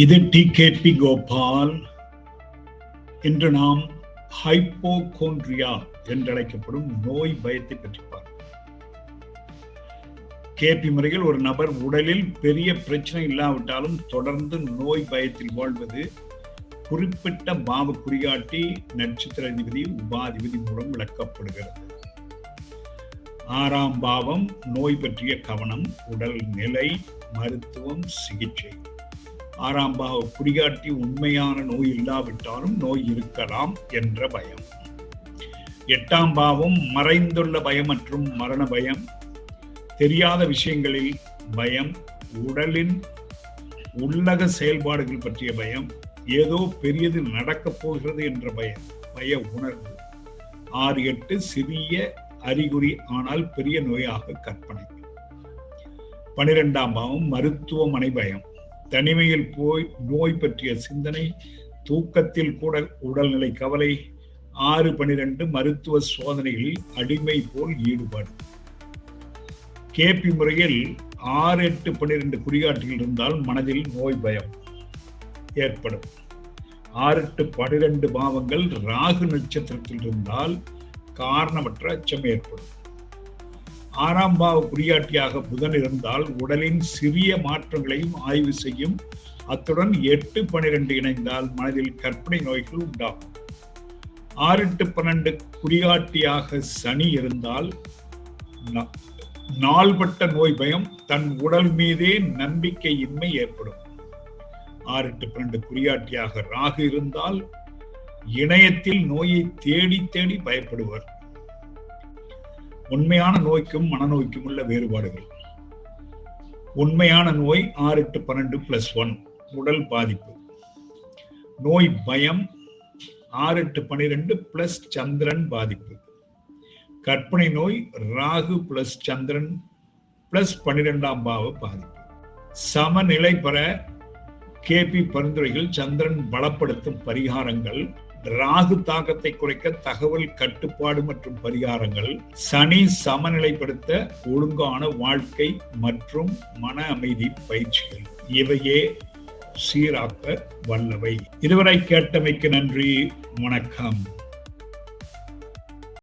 இது டிகேபி கோபால். இன்று நாம் ஹைப்போகோண்ட்ரியா என்றழைக்கப்படும் நோய் பயத்தை பற்றி பார்ப்போம். கேபி முறையில் ஒரு நபர் உடலில் பெரிய பிரச்சனை இல்லாவிட்டாலும் தொடர்ந்து நோய் பயத்தில் வாழ்வது குறிப்பிட்ட பாவ குறிகாட்டி, நட்சத்திர அதிபதி, உபாதிபதி மூலம் விளக்கப்படுகிறது. 6ஆம் பாவம் நோய் பற்றிய கவனம், உடல் நிலை, மருத்துவம், சிகிச்சை. 6ஆம் பாவ குறிகாட்டி உண்மையான நோய் இல்லாவிட்டாலும் நோய் இருக்கலாம் என்ற பயம். 8ஆம் பாவம் மறைந்துள்ள பயம் மற்றும் மரண பயம், தெரியாத விஷயங்களில் பயம், உடலின் உள்ளக செயல்பாடுகள் பற்றிய பயம், ஏதோ பெரியது நடக்கப் போகிறது என்ற பய உணர்வு. 6, 8 சிறிய அறிகுறி ஆனால் பெரிய நோயாக கற்பனை. 12ஆம் பாவம் மருத்துவமனை பயம், தனிமையில் போய் நோய் பற்றிய சிந்தனை, தூக்கத்தில் கூட உடல்நிலை கவலை. 6, 12 மருத்துவ சோதனைகளில் அடிமை போல் ஈடுபாடு. கேபி முறையில் 6, 8, 12 குறிகாட்டிகள் இருந்தால் மனதில் நோய் பயம் ஏற்படும். 6, 8, 12 பாவங்கள் ராகு நட்சத்திரத்தில் இருந்தால் காரணமற்ற அச்சம் ஏற்படும். 6ஆம் பாவ குறிகாட்டியாக புதன் இருந்தால் உடலின் சிறிய மாற்றங்களையும் ஆய்வு செய்யும். அத்துடன் 8, 12 இணைந்தால் மனதில் கற்பனை நோய்கள் உண்டாகும். 6, 8, 12 குறிகாட்டியாக சனி இருந்தால் நாள்பட்ட நோய் பயம், தன் உடல் மீதே நம்பிக்கையின்மை ஏற்படும். 6, 8, 12 குறிகாட்டியாக ராகு இருந்தால் இணையத்தில் நோயை தேடி தேடி பயப்படுவர். உண்மையான நோய்க்கும் மனநோய்க்கும் உள்ள வேறுபாடுகள். உண்மையான நோய் 6, 8, 12 +1 உடல் பாதிப்பு. நோய் பயம் 6, 8, 12 பிளஸ் சந்திரன் பாதிப்பு. கற்பனை நோய் ராகு பிளஸ் சந்திரன் பிளஸ் 12ஆம் பாவ பாதிப்பு. சமநிலை பெற கேபி பரிந்துரைகள்: சந்திரன் பலப்படுத்தும் பரிகாரங்கள், ராகு தாக்கத்தை குறைக்க தகவல் கட்டுப்பாடு மற்றும் பரிகாரங்கள், சனி சமநிலைப்படுத்த ஒழுங்கான வாழ்க்கை மற்றும் மன அமைதி பயிற்சிகள். இவையே சீராக்க வல்லவை. இதுவரை கேட்டமைக்கு நன்றி. வணக்கம்.